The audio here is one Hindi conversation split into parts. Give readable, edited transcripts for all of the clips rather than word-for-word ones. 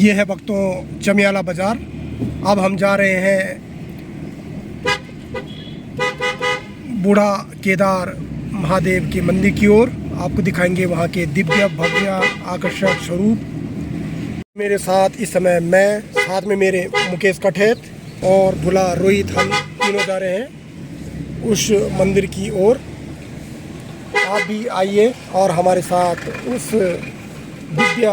ये है भक्तों चमियाला बाज़ार। अब हम जा रहे हैं बूढ़ा केदार महादेव के मंदिर की ओर। आपको दिखाएंगे वहाँ के दिव्य भव्य आकर्षक स्वरूप। मेरे साथ इस समय मैं, साथ में मेरे मुकेश कठेत और भुला रोहित, हम तीनों जा रहे हैं उस मंदिर की ओर। आप भी आइए और हमारे साथ उस दिव्य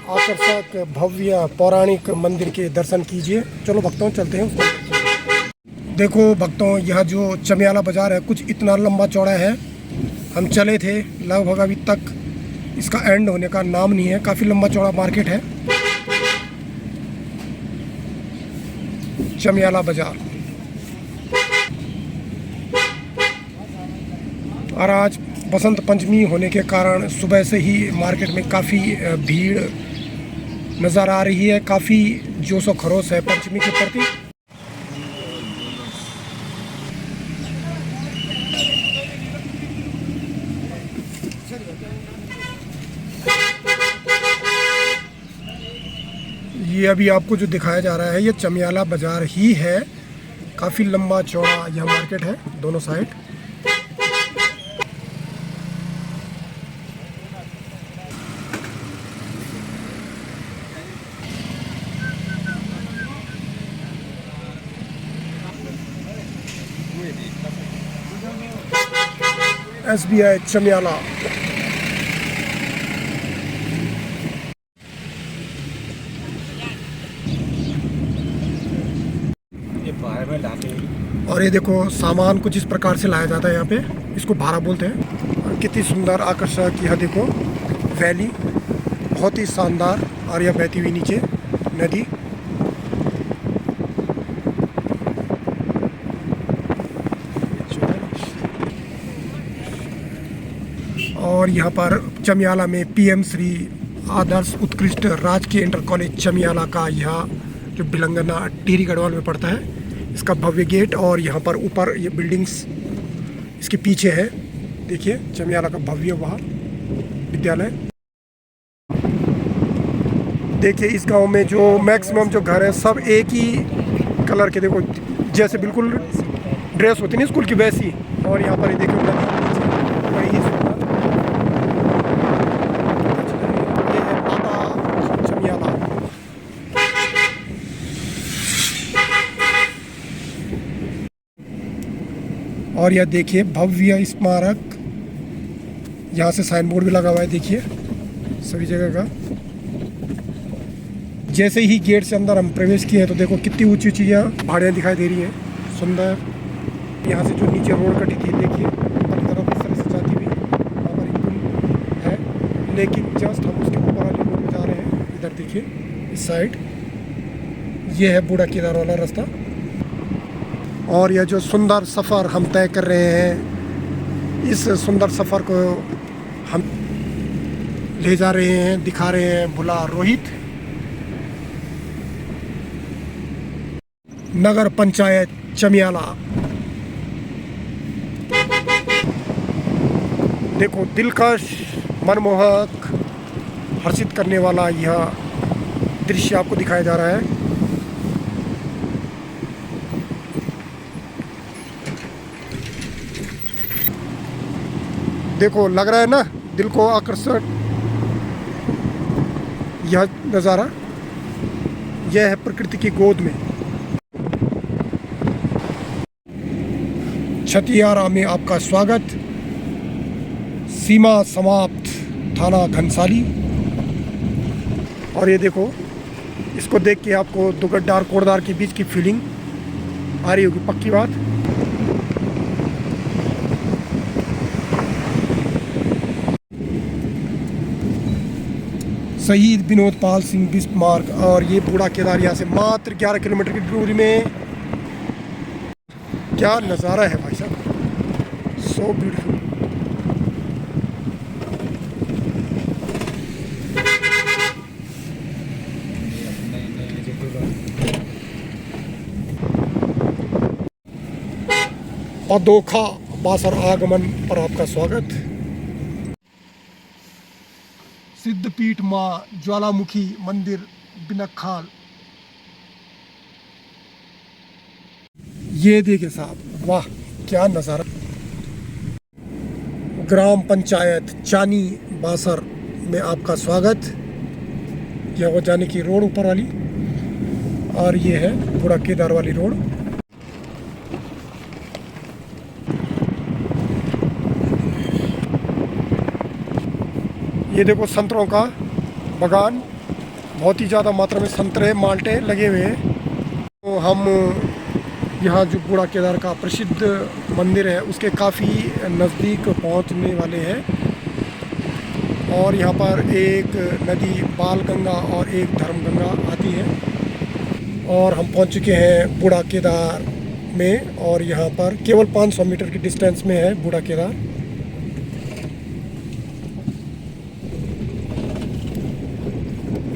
आकर्षक भव्य पौराणिक मंदिर के दर्शन कीजिए। चलो भक्तों चलते हैं उस मंदिर। देखो भक्तों, यह जो चमियाला बाज़ार है कुछ इतना लंबा चौड़ा है। हम चले थे लगभग, अभी तक इसका एंड होने का नाम नहीं है। काफ़ी लंबा चौड़ा मार्केट है चमियाला बाज़ार। और आज बसंत पंचमी होने के कारण सुबह से ही मार्केट में काफ़ी भीड़ नज़र आ रही है। काफ़ी जोश और खरोश है पंचमी के प्रति। ये अभी आपको जो दिखाया जा रहा है ये चमियाला बाज़ार ही है। काफ़ी लंबा चौड़ा यह मार्केट है दोनों साइड। SBI चमियाला। और ये देखो सामान कुछ इस प्रकार से लाया जाता है यहाँ पे। इसको भारा बोलते हैं। और कितनी सुंदर आकर्षक यह देखो वैली, बहुत ही शानदार। और यह बहती हुई नीचे नदी। और यहाँ पर चमियाला में PM श्री आदर्श उत्कृष्ट राजकीय इंटर कॉलेज चमियाला का यह जो बिलंगना टिहरी गढ़वाल में पड़ता है, इसका भव्य गेट। और यहाँ पर ऊपर ये बिल्डिंग्स इसके पीछे है। देखिए चमियाला का भव्य वहाँ विद्यालय। देखिए इस गांव में जो मैक्सिमम जो घर है सब एक ही कलर के, देखो जैसे बिल्कुल ड्रेस होती नहीं स्कूल की वैसी। और यहाँ पर ये देखो वही और यह देखिए भव्य स्मारक। यहाँ से साइन बोर्ड भी लगा हुआ है देखिए सभी जगह का। जैसे ही गेट से अंदर हम प्रवेश किए हैं तो देखो कितनी ऊंची ऊंची यहाँ पहाड़ियाँ दिखाई दे रही हैं, सुंदर। यहाँ से जो नीचे रोड कटी थी देखिए ऊपर तरफ इस तरह से जाती हुई, वहाँ पर एक पुल है। लेकिन जस्ट हम उसके ऊपर वाली रोड में जा रहे हैं। इधर देखिए इस साइड ये है बूढ़ा केदार वाला रास्ता। और यह जो सुंदर सफ़र हम तय कर रहे हैं, इस सुंदर सफ़र को हम ले जा रहे हैं, दिखा रहे हैं भुला रोहित। नगर पंचायत चमियाला। देखो दिलकश, मनमोहक, हर्षित करने वाला यह दृश्य आपको दिखाया जा रहा है। देखो लग रहा है ना दिल को आकर्षक यह नज़ारा। यह है प्रकृति की गोद में। छतियारा में आपका स्वागत। सीमा समाप्त, थाना घनसाली। और ये देखो इसको देख के आपको दुगड्डार कोड़दार के बीच की फीलिंग आ रही होगी, पक्की बात। शहीद विनोद पाल सिंह बिस्मार्क। और ये बूढ़ा केदार यहाँ से मात्र 11 किलोमीटर की दूरी में। क्या नज़ारा है भाई साहब, सो ब्यूटीफुल। पदोखा बासर आगमन पर आपका स्वागत। सिद्धपीठ माँ ज्वालामुखी मंदिर बिना खाल। ये देखिए साहब, वाह क्या नज़ारा। ग्राम पंचायत चानी बासर में आपका स्वागत। यह वो जाने की रोड ऊपर वाली, और ये है बूढ़ा केदार वाली रोड। ये देखो संतरों का बागान, बहुत ही ज़्यादा मात्रा में संतरे माल्टे लगे हुए हैं। तो हम यहाँ जो बूढ़ा केदार का प्रसिद्ध मंदिर है उसके काफ़ी नज़दीक पहुँचने वाले हैं। और यहाँ पर एक नदी बाल गंगा और एक धर्म गंगा आती है। और हम पहुँच चुके हैं बूढ़ा केदार में, और यहाँ पर केवल 500 मीटर की डिस्टेंस में है बूढ़ा केदार।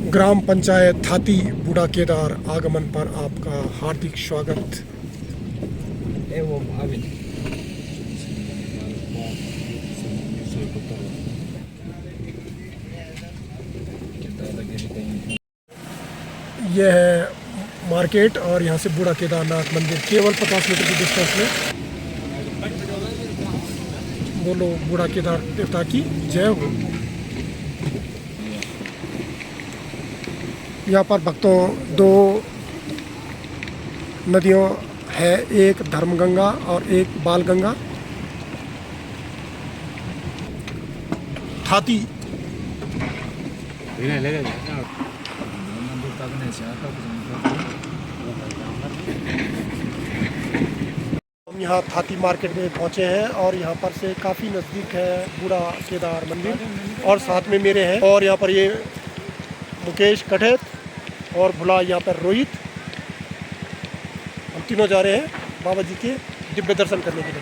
ग्राम पंचायत थाती बूढ़ा केदार आगमन पर आपका हार्दिक स्वागत। यह है मार्केट, और यहाँ से बूढ़ा केदारनाथ मंदिर केवल 50 मीटर की डिस्टेंस में। बोलो बूढ़ा केदार देवता की जय हो। यहाँ पर भक्तों दो नदियों है, एक धर्मगंगा और एक बालगंगा। थाती हम यहाँ थाती मार्केट में पहुँचे हैं, और यहाँ पर से काफ़ी नज़दीक है बूढ़ा केदार मंदिर, और साथ में मेरे हैं। और यहाँ पर ये मुकेश कठेत और भुला यहाँ पर रोहित, हम तीनों जा रहे हैं बाबा जी के दिव्य दर्शन करने के लिए।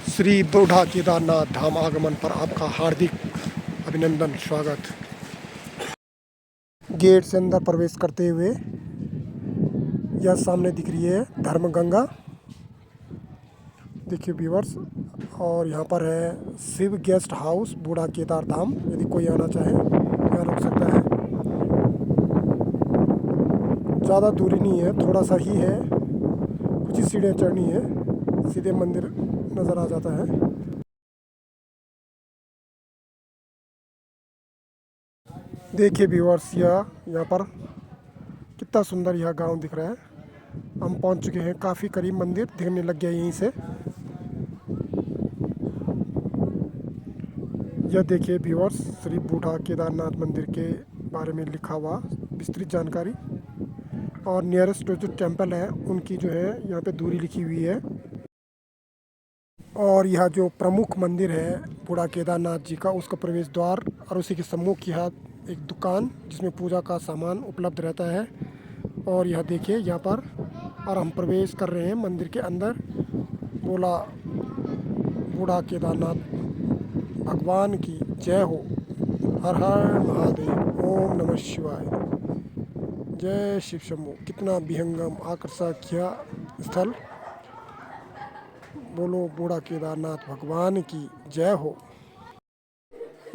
श्री बूढ़ा केदारनाथ धाम आगमन पर आपका हार्दिक अभिनंदन स्वागत। गेट से अंदर प्रवेश करते हुए यह सामने दिख रही है धर्मगंगा, देखिए व्यूअर्स। और यहाँ पर है शिव गेस्ट हाउस बूढ़ा केदार धाम, यदि कोई आना चाहे यहाँ रुक सकता है। ज़्यादा दूरी नहीं है, थोड़ा सा ही है, कुछ ही सीढ़ियाँ चढ़नी है, सीधे मंदिर नज़र आ जाता है। देखिए व्यूअर्स, यहाँ पर कितना सुंदर यह गांव दिख रहा है। हम पहुंच चुके हैं, काफ़ी करीब मंदिर दिखने लग गया यहीं से। यह देखिए व्यूअर्स, श्री बूढ़ा केदारनाथ मंदिर के बारे में लिखा हुआ विस्तृत जानकारी, और नियरेस्ट जो टेंपल है उनकी जो है यहाँ पे दूरी लिखी हुई है। और यह जो प्रमुख मंदिर है बूढ़ा केदारनाथ जी का, उसका प्रवेश द्वार, और उसी के सम्मुख यह एक दुकान जिसमें पूजा का सामान उपलब्ध रहता है। और यह देखिए यहाँ पर, और हम प्रवेश कर रहे हैं मंदिर के अंदर। बोला बूढ़ा केदारनाथ भगवान की जय हो। हर हर महादेव, ओम नमः शिवाय, जय शिव शंभू। कितना विहंगम आकर्षक यह स्थल। बोलो बूढ़ा केदारनाथ भगवान की जय हो।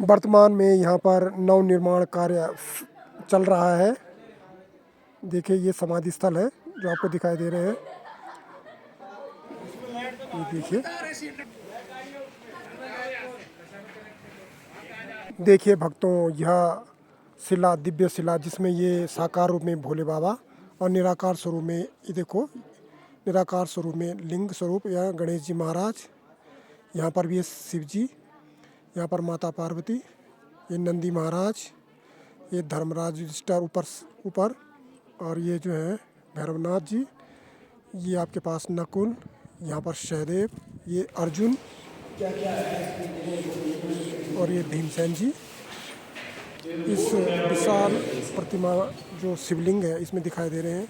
वर्तमान में यहाँ पर नव निर्माण कार्य चल रहा है। देखिए ये समाधि स्थल है जो आपको दिखाई दे रहे हैं, ये देखिए। देखिए भक्तों, यह शिला, दिव्य शिला, जिसमें ये साकार रूप में भोले बाबा और निराकार स्वरूप में, ये देखो निराकार स्वरूप में लिंग स्वरूप या गणेश जी महाराज, यहाँ पर भी है शिव जी, यहाँ पर माता पार्वती, ये नंदी महाराज, ये धर्मराज युधिष्ठिर ऊपर, और ये जो है भैरवनाथ जी, ये आपके पास नकुल, यहाँ पर सहदेव, ये अर्जुन, और ये भीमसेन जी। इस विशाल प्रतिमा जो शिवलिंग है इसमें दिखाई दे रहे हैं,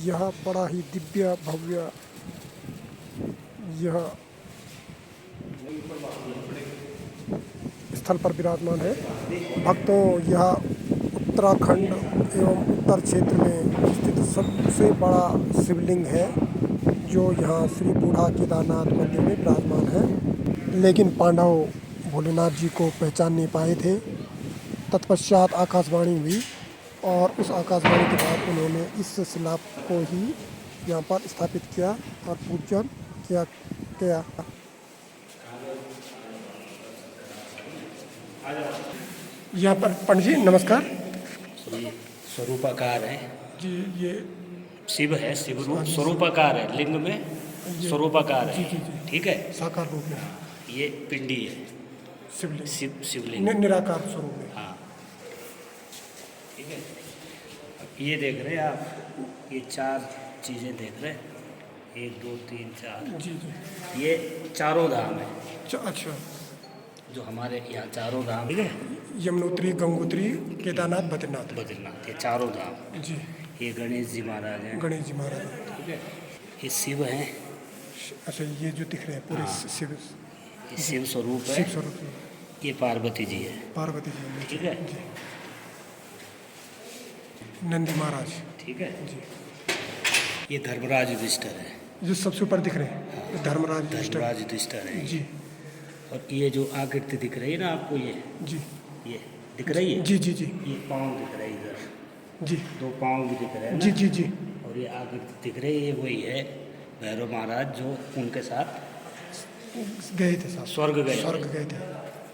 यह बड़ा ही दिव्य भव्य यह स्थल पर विराजमान है। भक्तों, यह उत्तराखंड एवं उत्तर क्षेत्र में स्थित सबसे बड़ा शिवलिंग है जो यहाँ श्री बूढ़ा केदारनाथ मंदिर में विराजमान है। लेकिन पांडव भोलेनाथ जी को पहचान नहीं पाए थे, तत्पश्चात आकाशवाणी हुई और उस आकाशवाणी के बाद उन्होंने इस शिला को ही यहाँ पर स्थापित किया और पूजन किया गया। यहाँ पर पंडित जी नमस्कार। स्वरूपाकार है जी, ये शिव है, शिव रूप स्वरूपाकार है, लिंग में स्वरूपाकार है। ठीक है, साकार रूप में ये पिंडी है, शिवलिंग, शिवलिंग निराकार स्वरूप में। हाँ, ठीक है। अब ये देख रहे हैं आप, ये 4 चीज़ें देख रहे हैं, 1 2 3 4। जी जी, ये चारों धाम है अच्छा, जो हमारे यहाँ चारों धाम है। यमुनोत्री, गंगोत्री, केदारनाथ, बद्रीनाथ। बद्रीनाथ, ये चारों धाम। जी, ये गणेश जी महाराज हैं। गणेश जी महाराज। ठीक है, ये शिव हैं। अच्छा, ये जो दिख रहे हैं पूरे शिव, ये शिव स्वरूप है। शिव स्वरूप। ये पार्वती जी है। पार्वती जी। ठीक है, जी, नंदी महाराज। ठीक है जी, ये धर्मराज युधिष्ठिर है। जो सबसे ऊपर दिख रहे हैं धर्मराज युधिष्ठिर। धर्मराज युधिष्ठिर है। जी और ये जो आकृति दिख रही है ना आपको, जी ये दिख रही है। जी जी जी ये पाँव दिख रहे हैं इधर, जी 2 पाँव भी दिख रहे हैं ना? जी जी जी। और ये आकृति दिख रही है, ये वही है भैरव महाराज जो उनके साथ गए थे साहब, स्वर्ग गए। स्वर्ग गए थे।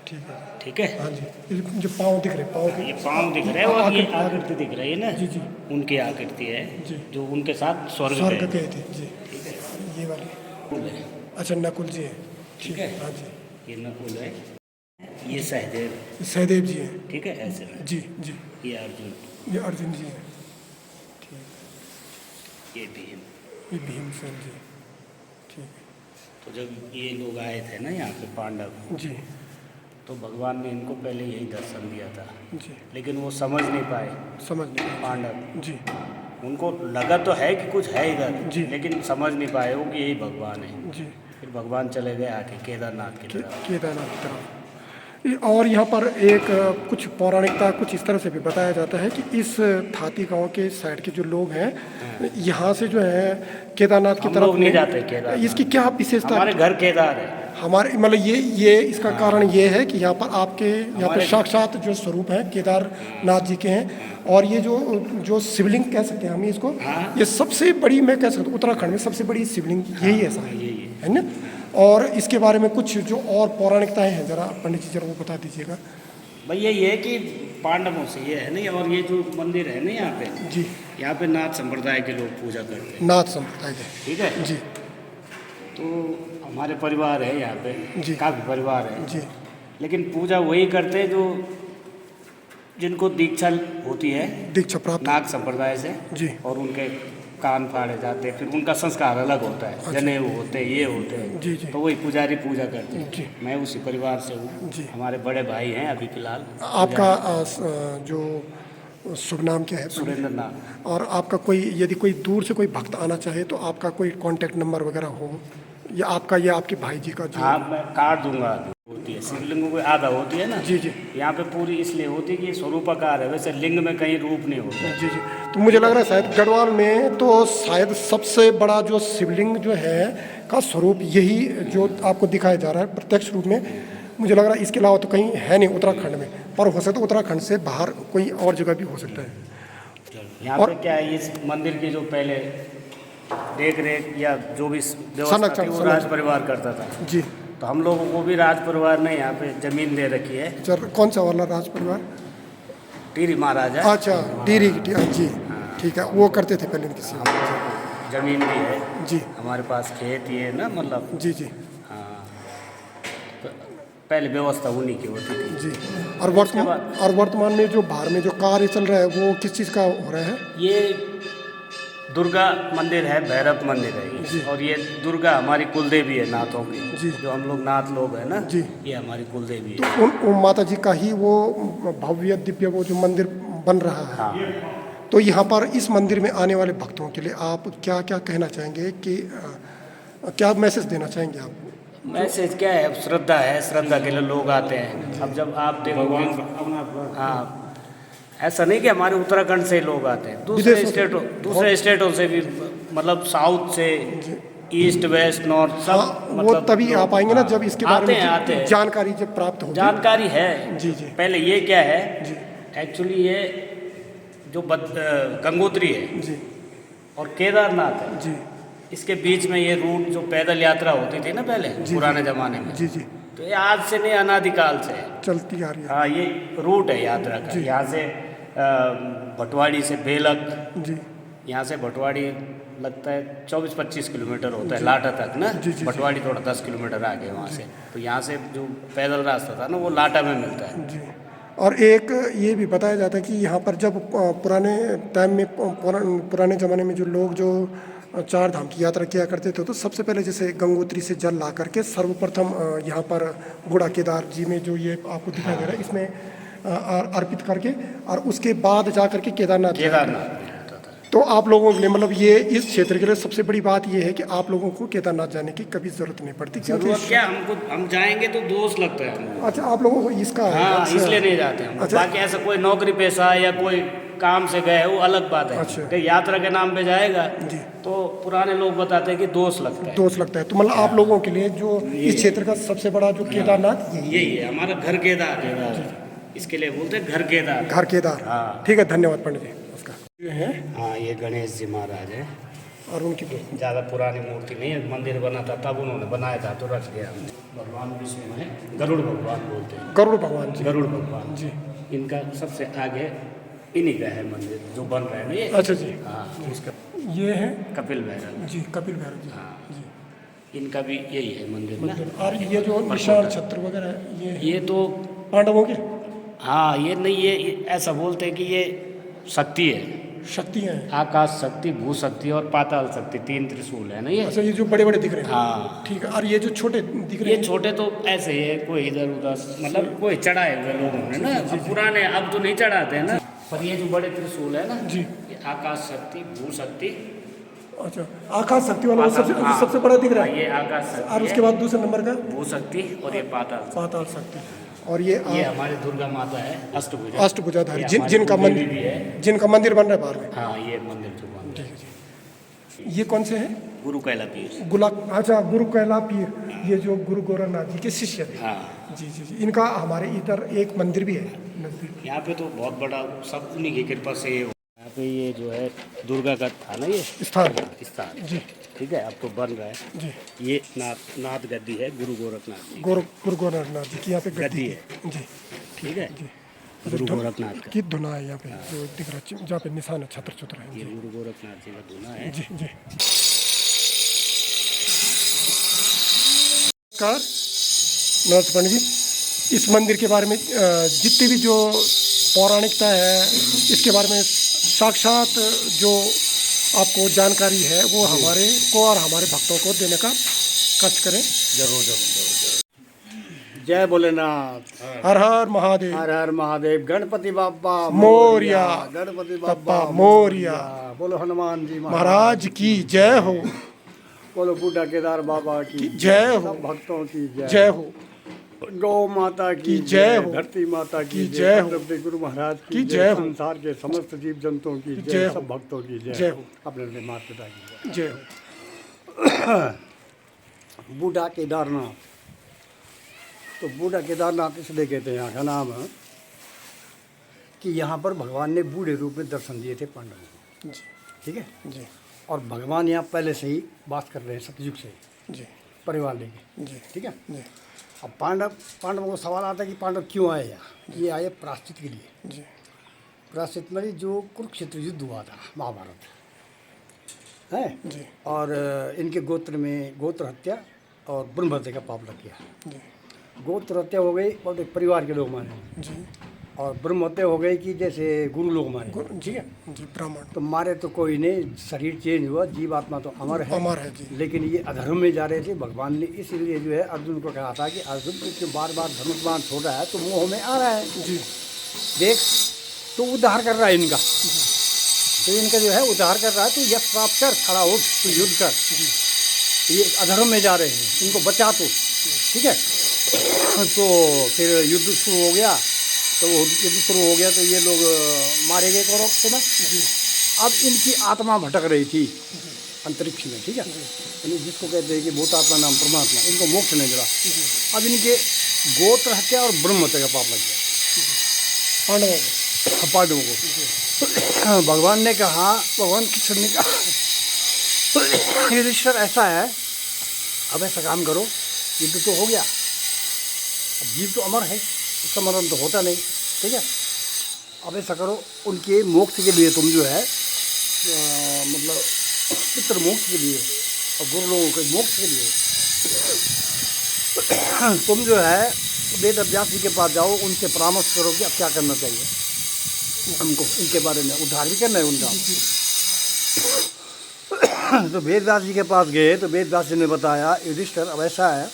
ठीक है। ठीक है, हाँ जी, ये जो पाँव दिख रहे हैं, पाँव ये के पाँव दिख रहे हैं और ये आकृति दिख रही है ना, जी जी उनकी आकृति है जी, जो उनके साथ स्वर्ग स्वर्ग गए। गए थे। जी, ठीक है, ये वाली। नकुल है। अच्छा, नकुल जी है। ठीक है, हाँ जी, ये नकुल है, ये सहदेव। सहदेव जी हैं। ठीक है, ऐसे में जी जी, ये अर्जुन, ये अर्जुन जी हैं। ये भीम। ये भीमसेन जी। ठीक है। तो जब ये लोग आए थे ना यहाँ पे पांडव, जी तो भगवान ने इनको पहले यही दर्शन दिया था, जी, लेकिन वो समझ नहीं पाए समझ नहीं आया। पांडव। जी उनको लगा तो है कि कुछ है इधर, जी। लेकिन समझ नहीं पाए वो कि यही भगवान है। जी, फिर भगवान चले गए आके केदारनाथ की तरफ। केदारनाथ की तरफ। और यहाँ पर एक कुछ पौराणिकता कुछ इस तरह से भी बताया जाता है कि इस थाती गांव के साइड के जो लोग हैं, यहाँ से जो है केदारनाथ की हम तरफ लोग नहीं जाते केदारनाथ। इसकी क्या विशेषता? हमारे घर केदार है। हमारे मतलब ये इसका कारण ये है कि यहाँ पर आपके यहाँ पर साक्षात जो स्वरूप है केदारनाथ जी के हैं। और ये जो शिवलिंग कह सकते हैं हम इसको, ये सबसे बड़ी, मैं कह सकता हूँ उत्तराखंड में सबसे बड़ी शिवलिंग यही है सर, यही है ना? और इसके बारे में कुछ जो और पौराणिकताएं हैं, जरा पंडित जी जरा वो बता दीजिएगा। भाई ये है कि पांडवों से ये है नहीं, और ये जो मंदिर है ना यहाँ पे, जी, यहाँ पे नाथ संप्रदाय के लोग पूजा करते हैं। नाथ संप्रदाय के। ठीक है जी तो हमारे परिवार है यहाँ पे, जी। काफ़ी परिवार है, जी लेकिन पूजा वही करते हैं जो जिनको दीक्षा होती है दीक्षा प्राप्त। नाग संप्रदाय से, जी और उनके कान फाड़े जाते हैं, फिर उनका संस्कार अलग होता है, अच्छा। जनेऊ होते हैं, ये होते हैं। जी, जी। तो वही पुजारी पूजा करते जी। हैं। मैं उसी परिवार से हूँ। जी। हमारे बड़े भाई हैं अभी फिलहाल। आपका जो शुभ नाम क्या है? सुरेंद्र नाथ। और आपका कोई, यदि कोई दूर से कोई भक्त आना चाहे तो आपका कोई कांटेक्ट नंबर वगैरह हो, या आपका या आपके भाई जी का जो? हाँ, मैं काट दूंगा। होती है शिवलिंग को आधा होती है ना। जी जी यहाँ पे पूरी इसलिए होती है कि ये स्वरूपाकार है, वैसे लिंग में कहीं रूप नहीं होता। जी जी। तो मुझे लग रहा है शायद गढ़वाल में तो शायद सबसे बड़ा जो शिवलिंग जो है का स्वरूप यही जो आपको दिखाया जा रहा है प्रत्यक्ष रूप में, मुझे लग रहा है इसके अलावा तो कहीं है नहीं उत्तराखंड में, पर हो सकता है उत्तराखंड से बाहर कोई और जगह भी हो सकता है। यहाँ पे क्या है, इस मंदिर की जो पहले देख रेख या जो भी व्यवस्था थी वो राज परिवार करता था। जी, तो हम लोगों को भी राज परिवार ने यहाँ पे जमीन दे रखी है। कौन सा वाला राज परिवार? टीरी महाराजा। अच्छा, टीरी की जी, ठीक है, वो करते थे पहले इनकी सेवा। हम लोगों को जमीन भी है जी, हमारे पास, खेत ये ना, मतलब। जी जी हाँ, तो पहले व्यवस्था उन्हीं की होती थी। जी। और वर्तमान में जो बाहर में जो कार्य चल रहा है वो किस चीज़ का हो रहा है? ये दुर्गा मंदिर है, भैरव मंदिर है जी। ये। और ये दुर्गा हमारी कुलदेवी है नाथों की। जी। जो हम लोग नाथ लोग हैं ना, जी। ये हमारी कुलदेवी तो है। उन माता जी का ही वो भव्य दिव्य वो जो मंदिर बन रहा है। हाँ, तो यहाँ पर इस मंदिर में आने वाले भक्तों के लिए आप क्या क्या कहना चाहेंगे कि क्या मैसेज देना चाहेंगे आप? मैसेज क्या है, अब श्रद्धा है, श्रद्धा के लिए लोग आते हैं। अब जब आप देखोगे, हाँ, ऐसा नहीं कि हमारे उत्तराखंड से ही लोग आते हैं, दूसरे स्टेटों से भी, मतलब साउथ से, ईस्ट वेस्ट नॉर्थ सब। हाँ, वो मतलब तभी आप आएंगे ना जब इसके बारे में आते हैं। जानकारी जब प्राप्त होगी। जानकारी है। जी जी पहले ये क्या है जी एक्चुअली ये जो गंगोत्री है जी और केदारनाथ है, जी इसके बीच में ये रूट जो पैदल यात्रा होती थी ना पहले पुराने ज़माने में, जी जी तो ये आज से नहीं अनादिकाल से है। चलती आ रही है। हाँ, ये रूट है यात्रा का। जी। यहाँ से भटवाड़ी से बेलक, जी यहाँ से भटवाड़ी लगता है 24-25 किलोमीटर होता है लाटा तक ना। जी, जी, जी। भटवाड़ी थोड़ा 10 किलोमीटर आगे है वहाँ से। तो यहाँ से जो पैदल रास्ता था ना वो लाटा में मिलता है। जी। और एक ये भी बताया जाता है कि यहाँ पर जब पुराने टाइम में पुराने ज़माने में जो लोग जो चार धाम की यात्रा किया करते थे तो सबसे पहले जैसे गंगोत्री से जल ला करके सर्वप्रथम यहाँ पर बूढ़ा केदार जी में जो ये आपको दिखाई दे रहा है इसमें अर्पित करके और उसके बाद जा करके केदारनाथ केदारनाथ में होता था। तो आप लोगों के लिए मतलब ये इस क्षेत्र के लिए सबसे बड़ी बात ये है कि आप लोगों को केदारनाथ जाने की कभी ज़रूरत नहीं पड़ती क्योंकि जरूरत क्या, हम जाएंगे तो दोस्त लगता है हमको। अच्छा आप लोगों को इसका है। हाँ, अच्छा। इसलिए नहीं जाते हम। अच्छा। बाकी ऐसा कोई नौकरी पेशा या कोई काम से गए वो अलग बात है। अच्छा। कि यात्रा के नाम पे जाएगा जी। तो पुराने लोग बताते हैं कि दोस्त लगता है। दोस्त लगता है तो मतलब आप लोगों के लिए जो इस क्षेत्र का सबसे बड़ा जो केदारनाथ यही है हमारा घर केदार है। इसके लिए बोलते हैं घर केदार। घर केदार। हाँ। ठीक है, धन्यवाद पंडित जी उसका। ये है हाँ, ये गणेश जी महाराज है। और उनकी ज़्यादा पुरानी मूर्ति नहीं है, मंदिर बना था तब उन्होंने बनाया था तो रख गया हमने। भगवान विष्णु है, गरुड़ भगवान बोलते हैं। गरुड़ भगवान जी। गरुड़ भगवान जी। इनका सबसे आगे इन्हीं का है मंदिर जो बन रहा है ना ये। अच्छा जी। हाँ, इसका ये है कपिल भैरव। जी कपिल भैरव जी। हाँ। जी इनका भी यही है मंदिर ना। और ये जो निशान छत्र वगैरह है ये तो पांडवों के हाँ, ये नहीं, ये ऐसा बोलते हैं कि ये शक्ति है। शक्तियाँ हैं। आकाश शक्ति, भू शक्ति और पाताल शक्ति, 3 त्रिशूल है ना ये। अच्छा ये जो बड़े बड़े दिख रहे हैं। हाँ, ठीक है। और ये जो छोटे दिख रहे ये हैं छोटे तो ऐसे ही है, कोई इधर उधर मतलब कोई चढ़ाए हुए लोगों ने ना। अब पुराने अब तो नहीं चढ़ाते हैं ना, पर ये जो बड़े त्रिशूल है ना जी। ये आकाश शक्ति, भू शक्ति, अच्छा आकाश शक्ति वाला वो सबसे हाँ। सबसे बड़ा दिख रहा है। ये आकाश शक्ति और उसके है, बाद दूसरे नंबर का भू शक्ति और ये पाताल। पाताल शक्ति। और ये ये हमारी दुर्गा माता है अष्टभुजा। अष्टभुजाधारी ये जिनका हमारी मंदिर देवी भी है। जिनका मंदिर बन रहा है बाहर में। हाँ, ये मंदिर जो बन रहा है। ठीक है जी। ये कौन से हैं? गुरु कैला पीर। अच्छा गुरु कैला पीर, ये जो गुरु गोरखनाथ जी के शिष्य थे। हाँ, जी जी जी। इनका हमारे इधर एक मंदिर भी है नजदीक। यहाँ पे तो बहुत बड़ा सब उन्हीं की कृपा से ये यहाँ पे ये जो है दुर्गा का था ना ये स्थान जी। ठीक है, अब तो बन रहा है जी। ये नाथ गद्दी है गुरु गोरखनाथ जी। गुरु गोरखनाथ जी की यहाँ पे गद्दी गद्दी है। जी। ठीक है, जी। गुरु गोरखनाथ का की धुना है यहाँ पे जो दिख रहा है जहाँ पे निशान है छत्र छत्र है। ये गुरु गोरखनाथ जी का धुना है। जी जी। नमस्कार नमस्ते पंडित जी। इस मंदिर के बारे में जितनी भी जो पौराणिकता है इसके बारे में साक्षात जो आपको जानकारी है वो हमारे को और हमारे भक्तों को देने का कष्ट करें। जरूर जरूर। जय भोलेनाथ। हर हर महादेव। हर हर महादेव। गणपति बाबा मोरिया। गणपति बाबा मोरिया। बोलो हनुमान जी महाराज की जय हो। बोलो बूढ़ा केदार बाबा की जय हो। सब भक्तों की जय हो। गौ माता की जय हो। धरती माता की जय हो। अपने गुरु महाराज की जय हो। संसार के समस्त जीव जंतुओं की जय जय, हो। सब भक्तों की जय जय हो। अपने अपने माता पिता की जय हो। जय। बूढ़ा केदारनाथ, तो बूढ़ा केदारनाथ इसलिए कहते हैं यहाँ का नाम है कि यहाँ पर भगवान ने बूढ़े रूप में दर्शन दिए थे पांडवों को। जी ठीक है जी और भगवान यहाँ पहले से ही वास कर रहे हैं सतयुग से जी परिवार लेके। जी ठीक है, जी अब पांडवों को सवाल आता है कि पांडव क्यों आए यहाँ। ये आए प्रायश्चित के लिए। जी प्रायश्चित में जो कुरुक्षेत्र युद्ध हुआ था महाभारत है जी और इनके गोत्र में गोत्र हत्या और ब्रह्म हत्या का पाप लग गया। जी गोत्र हत्या हो गई और एक परिवार के लोग मारे जी और ब्रह्म हत्या हो गई कि जैसे गुरु लोग मारे। ठीक है, जी ब्राह्मण तो मारे तो कोई नहीं, शरीर चेंज हुआ, जीव आत्मा तो अमर है। अमर है जी। लेकिन ये अधर्म में जा रहे थे। भगवान ने इसीलिए जो है अर्जुन को कहा था कि अर्जुन क्योंकि बार बार धनुष्मान छोड़ रहा है तो मोह में आ रहा है। जी देख तो उद्धार कर रहा है इनका, तो इनका जो है उद्धार कर रहा है। तो यश प्राप्त कर, खड़ा हो, तो युद्ध कर। ये अधर्म में जा रहे हैं, इनको बचा तो। ठीक है, तो फिर युद्ध शुरू हो गया। तो वो युद्ध शुरू हो गया तो ये लोग मारे गए कौरव से ना। अब इनकी आत्मा भटक रही थी अंतरिक्ष में। ठीक है, यानी जिसको कहते हैं कि भूतात्मा नाम परमात्मा, इनको मोक्ष नहीं मिला। अब इनके गोत्र हत्या और ब्रह्म हत्या का पाप लग गया। पांडवों पांडवों को। भगवान ने कहा, भगवान कृष्ण ने कहा युधिष्ठिर ऐसा है, अब ऐसा काम करो, युद्ध तो हो गया, अब जीव तो अमर है, उसका मरण तो होता नहीं, ठीक है। अब ऐसा करो, उनके मोक्ष के लिए तुम जो है मतलब पितृ मोक्ष के लिए और गुरु लोगों के मोक्ष के लिए तुम जो है वेद व्यास जी के पास जाओ, उनसे परामर्श करो कि अब क्या करना चाहिए हमको, इनके बारे में उद्धार भी करना है उनका। तो वेद व्यास जी के पास गए तो वेद व्यास जी ने बताया, युधिष्ठिर अब ऐसा है,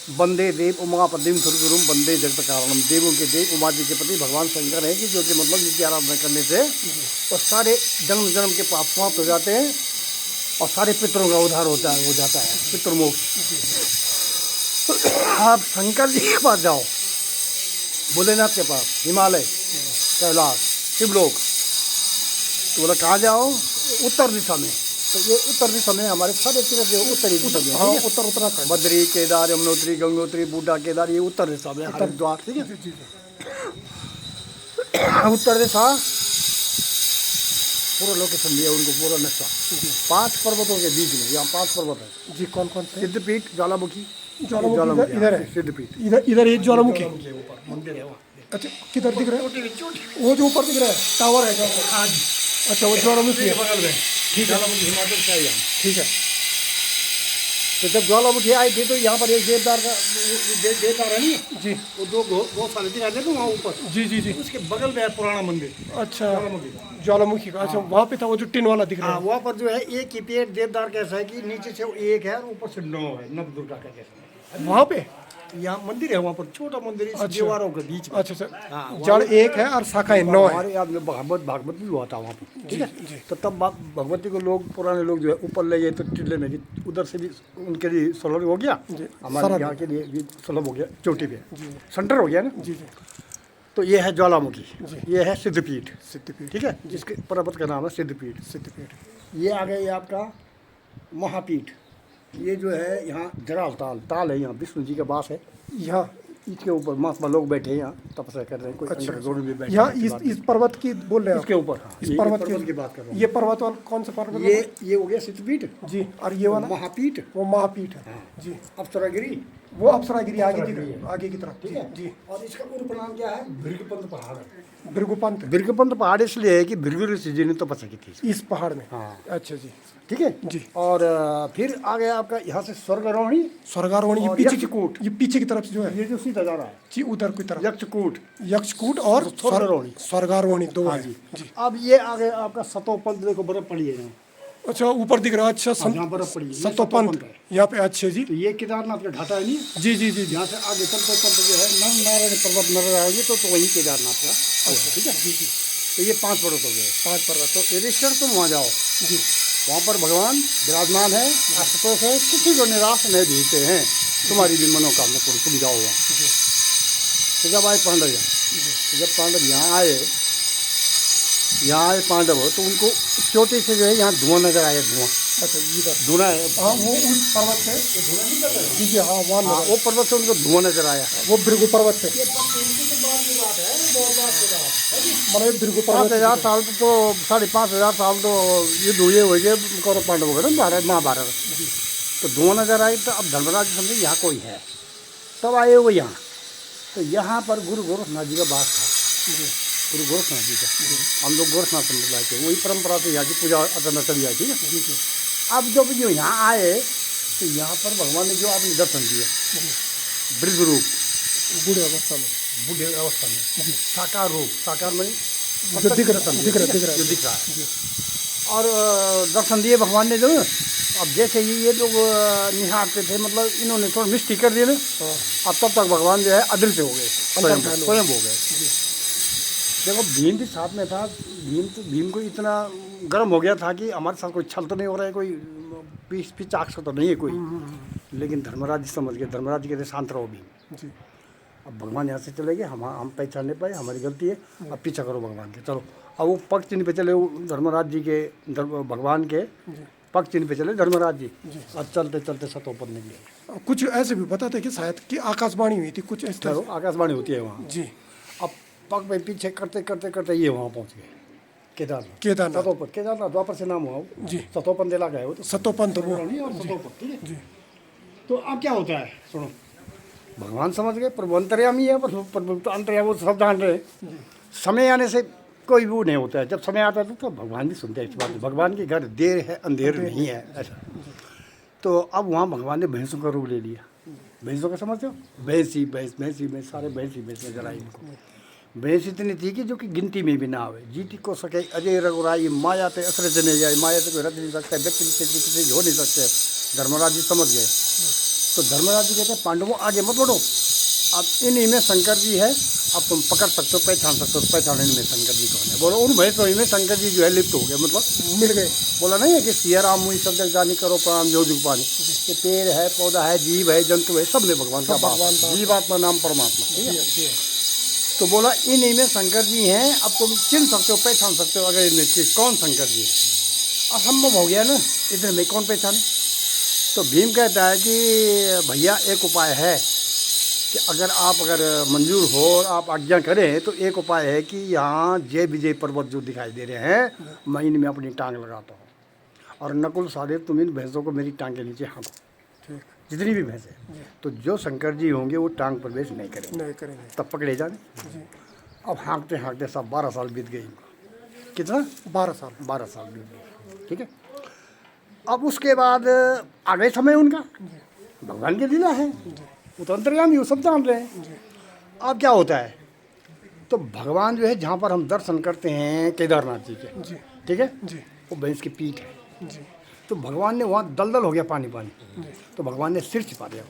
वंदे देव उमापतिम सुरगुरुम वंदे जगत कारणम, देवों के देव उमा जी के प्रति भगवान शंकर है कि जो कि मतलब जिसकी आराधना करने से और सारे जन्म जन्म के पाप समाप्त हो जाते हैं और सारे पितरों का उद्धार होता है, हो जाता है, पितृमोक्ष। आप शंकर जी के पास जाओ, भोलेनाथ के पास, हिमालय, कैलाश, शिवलोक, तो बोला कहाँ जाओ, उत्तर दिशा में। तो ये उत्तर दिशा में हमारे सारे तीर्थ जो उत्तरी दिशा में, हाँ, उत्तराखंड, बद्री, केदार, यमुनोत्री, गंगोत्री, बूढ़ा केदार, ये उत्तर दिशा में हरिद्वार, ठीक है। उत्तर दिशा पूरा लोकेशन दिया उनको, पूरा नक्शा 5 पर्वतों के बीच में, यहाँ 5 पर्वत है जी। कौन कौन से? सिद्धपीठ, ज्वालामुखी, ज्वालामुखी इधर है, सिद्धपीठ इधर एक ज्वालामुखी ऊपर मंदिर है वहाँ। अच्छा, किधर दिख रहा है? वो जो ऊपर दिख रहा है टावर है, हाँ जी। अच्छा, वो ज्वालामुखी बगल में, ठीक है, हिमाचल से यहाँ, ठीक है। तो जब ज्वालामुखी आई थी तो यहाँ पर एक देवदार का देवदार है नहीं जी, वो दो साल दिखा देते वहाँ ऊपर, जी जी जी, उसके बगल में है पुराना मंदिर। अच्छा, ज्वालामुखी का, अच्छा, वहाँ पे था वो जो टिन वाला दिख रहा है, वहाँ पर जो है एक ही पेड़ देवदार कैसा है कि नीचे से 1 है और ऊपर से 9 है, नव दुर्गा का जैसा वहाँ पे। यहाँ मंदिर है, वहाँ पर छोटा मंदिर है, दीवारों के बीच में। अच्छा अच्छा, जड़ 1 है और शाखाएं 9 है। हमारे यहाँ भागवत भी हुआ था वहाँ पर, ठीक है। तो तब भगवती को लोग, पुराने लोग जो है ऊपर ले गए तो टिल्ले में, उधर से भी उनके लिए सुलभ हो गया, हमारे यहाँ के लिए भी सुलभ हो गया, चोटी पे सेंटर हो गया ना जी। तो ये है ज्वालामुखी, ये है सिद्धपीठ, ठीक है, जिसके पर्वत का नाम है सिद्धपीठ। ये आ गया आपका महापीठ, ये जो है यहाँ जराल ताल है, यहाँ विष्णु जी का वास है, यहाँ इसके ऊपर महात्मा लोग बैठे हैं, यहाँ तपस्या कर रहे हैं, कोई अंडरग्राउंड में बैठे यहाँ इस पर्वत की बोल रहे हैं, इसके ऊपर, इस पर्वत की बात कर रहा हूँ। ये पर्वत वाला कौन सा पर्वत? ये हो गया सिद्धपीठ जी, और ये वाला महापीठ, वो महापीठ है जी। अप्सरागिरी, वो अप्सरागिरी आगे की तरफ, ठीक है जी। और इसका पूर्ण नाम क्या है? भृगुपंत पहाड़। भृगुपंत पहाड़ इसलिए है कि भृगु ऋषि जी ने तपस्या की थी इस पहाड़ में, हाँ। अच्छा जी, ठीक है जी। और फिर आ गया आपका यहाँ से स्वर्गारोहणी, ये पीछे की तरफ जो है, ये जो सीधा जा रहा है जी उधर की तरफ, यक्षकूट और स्वर्गारोहणी 2 है जी। अब ये आ गया आपका सतोपंथ, देखो बर्फ पड़ी है। अच्छा, ऊपर दिख रहा है, अच्छा, बर्फ पड़ी है, सतोपंथ यहाँ पे, अच्छे जी। तो ये केदारनाथ का घाटा है नहीं जी जी जी, यहाँ से आगे चलते जो है नारायण पर्वत नजर आएंगे तो वही केदारनाथ का, अच्छा, ठीक है जी जी। तो ये 5 पर्वत हो गए, 5 पर्वत। तो युधिष्ठिर तुम वहाँ जाओ जी, वहाँ पर भगवान विराजमान है, आशुतोष है, किसी को निराश नहीं भेजते हैं, तुम्हारी भी मनोकामना पूरी, तुम जाओ वहाँ। तो जब आए पांडव यहाँ, तो जब पांडव यहाँ आए पांडव, तो उनको चोटी से जो है यहाँ धुआं नजर आया, धुआं। अच्छा, ये धुआं है, हाँ, वो उस पर्वत से धुआं नहीं कर रहा जी जी, हाँ, वो पर्वत से उनको धुआं नजर आया, वो भृगु पर्वत से। मतलब भृगु पर्वत 5,000 साल तो 5,500 साल तो युद्ध हुए हो गए कौरव पांडवों का ना, महाभारत। तो धुआं नजर आई, तो अब धर्मराज समझे यहाँ कोई है, तब आए वो यहाँ। तो यहाँ पर गुरु गोरखनाथ जी का वास था, गुरु गोरखनाथ जी का, हम लोग गोरखनाथ संप्रदाय के, वही परंपरा से यहाँ की पूजा अर्चना चली आई, ठीक है। अब जब जो यहाँ आए तो यहाँ पर भगवान ने जो आपने दर्शन दिया, वृद्ध रूप, बूढ़े अवस्था में साकार रूप, साकार में दिख रहा है, और दर्शन दिए भगवान ने जो। अब जैसे ही ये लोग निहारते थे, मतलब इन्होंने थोड़ा मिस्टेक कर दिया ना, अब तब तक भगवान जो है अदृश्य हो गए, स्वयं हो गए। देखो भीम भी साथ में था, भीम को इतना गर्म हो गया था कि हमारे साथ कोई छल तो नहीं हो रहा है, कोई पिचाक तो नहीं है कोई, लेकिन धर्मराज जी समझ गए, धर्मराज जी कहते शांत रहो भीम जी। अब भगवान यहाँ से चले गए, हम पहचान नहीं पाए, हमारी गलती है, अब पीछा करो भगवान के, चलो। अब वो पग चिन्ह पे चले, धर्मराज जी के, भगवान के पग चिन्ह पे चले धर्मराज जी, और चलते चलते सतोपन निकले। कुछ ऐसे भी बताते कि शायद कि आकाशवाणी हुई थी, कुछ इस तरह आकाशवाणी होती है वहाँ जी। अब पग पे पीछे करते करते करते ये वहाँ पहुँच गए केदारनाथ। केदारनाथ। सतोपन, केदारनाथ द्वापर से नाम हुआ वो। जी। सतोपन इलाका है वो तो। सतोपन तो वो नहीं, और सतोपन, ठीक है। तो अब क्या होता है सुनो, भगवान समझ गए प्रभु अंतर्यामी है, प्रभु तो अंतर्यामी, वो सब जान रहे हैं। समय आने से कोई वो नहीं होता है, जब समय आता है तो भगवान भी सुनते हैं इस बात। भगवान के घर देर है अंधेर नहीं है ऐसा। तो अब वहाँ भगवान ने भैंसों का रूप ले लिया। भैंसों का समझते हो, भैंसी भैंस भैंसी भैंस सारे भैंसी भैंस नजर आई इनको। भैंस इतनी थी कि जो कि गिनती में भी ना आवे। जीती को सके अजय रघुराई, माया ते असर जने जाए, माया से कोई रख नहीं सकता, व्यक्ति किसी हो नहीं सकते। धर्मराज जी समझ गए। तो धर्मराज जी कहते हैं पांडवों आगे मत बढ़ो, अब इन्हीं में शंकर जी है, अब तुम पकड़ सकते हो, पहचान सकते हो, पहचान इनमें शंकर जी कौन है। बोलो उन भैंसों में शंकर जी जो है लिप्त हो गए, मतलब मिल गए। बोला नहीं है कि सिया राम मुई सब जग जानी करो प्रणाम जो जुग पानी, कि पेड़ है, पौधा है, जीव है, जंतु है, सब में भगवान का भगवान, जीवात्मा नाम परमात्मा, ठीक है। तो बोला इन्हीं में शंकर जी हैं, अब तुम चिन्ह सकते हो, पहचान सकते हो अगर इनमें कौन शंकर जी है। असंभव हो गया ना, इतने में कौन पहचाने। तो भीम कहता है कि भैया एक उपाय है कि अगर मंजूर हो और आप आज्ञा करें तो एक उपाय है कि यहाँ जय विजय पर्वत जो दिखाई दे रहे हैं, मैं इनमें अपनी टांग लगाता हूँ और नकुल सहदेव तुम इन भैंसों को मेरी टांग के नीचे हाँको, जितनी भी भैंसें। तो जो शंकर जी होंगे वो टांग प्रवेश नहीं करेंगे, तब पकड़े जाने। अब हाँकते हाँकते सब 12 साल बीत गए इनको। कितना? 12 साल बीत गए, ठीक है। अब उसके बाद आ गए समय उनका, भगवान के लीला है, वो तो अंतर्यामी, वो सब जान रहे हैं। अब क्या होता है, तो भगवान जो है जहाँ पर हम दर्शन करते हैं केदारनाथ जी के, ठीक है, वो भैंस की पीठ है। तो भगवान ने वहाँ दलदल हो गया पानी, तो भगवान ने सिर छिपा दिया।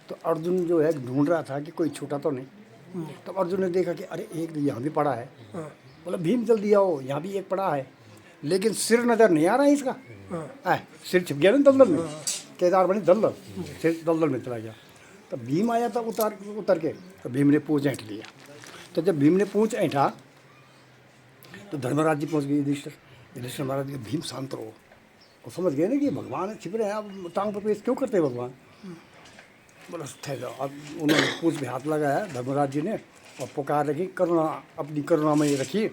तो अर्जुन जो है ढूंढ रहा था कि कोई छूटा तो नहीं। तब अर्जुन ने देखा कि अरे एक यहाँ भी पड़ा है। बोला भीम जल्दी आओ, यहाँ भी एक पड़ा है, लेकिन सिर नजर नहीं आ रहा है इसका। सिर छिप गया ना दलदल में, केदार बनी दलदल, सिर दलदल में चला गया। तब भीम आया था उतर के, तो भीम ने पूंछ ऐंठ लिया। तो जब भीम ने पूंछ ऐंठा तो धर्मराज जी पहुँच गए। युधिष्ठिर महाराज जी, भीम शांत रहो। वो समझ गए ना कि भगवान छिप रहे हैं, अब टांग पर पेश क्यों करते हैं भगवान। बोला ठहरो। अब उन्होंने पूंछ में हाथ लगाया धर्मराज जी ने और पुकार रखी, करुणा अपनी करुणामयी रखी,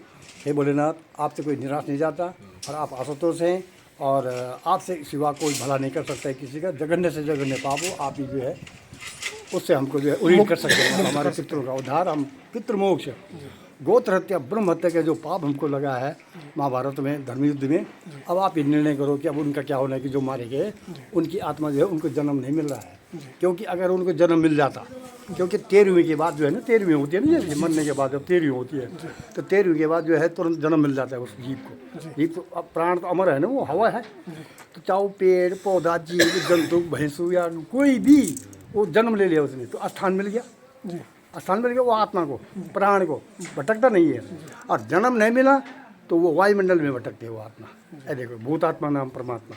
हे भोलेनाथ आपसे कोई निराश नहीं जाता और आप आशुतोष हैं और आपसे सिवा कोई भला नहीं कर सकता है किसी का। जघन्य से जघन्य पाप हो, आप ही जो है उससे हमको जो है उरीन कर सकते हैं, हमारे पितरों का उद्धार, हम पितृमोक्ष, गोत्र हत्या, ब्रह्म हत्या का जो पाप हमको लगा है महाभारत में धर्म युद्ध में। अब आप ये निर्णय करो कि अब उनका क्या होना है कि जो मारे गए उनकी आत्मा जो है उनको जन्म नहीं मिल रहा है। क्योंकि अगर उनको जन्म मिल जाता, क्योंकि 13वीं के बाद जो है ना, 13वीं होती है ना, जैसे मरने के बाद जब 13वीं होती है तो 13वीं के बाद जो है तुरंत जन्म मिल जाता है उस जीव को। जीव तो अब प्राण तो अमर है ना, वो हवा है। तो चाहे पेड़ पौधा जीव जंतु भैंसु या कोई भी वो जन्म ले लिया उसने, तो स्थान मिल गया, स्थान मिल गया वो आत्मा को, प्राण को, भटकता नहीं है। और जन्म नहीं मिला तो वो वायुमंडल में भटकते वो आत्मा। ऐ देखो भूतात्मा नाम परमात्मा,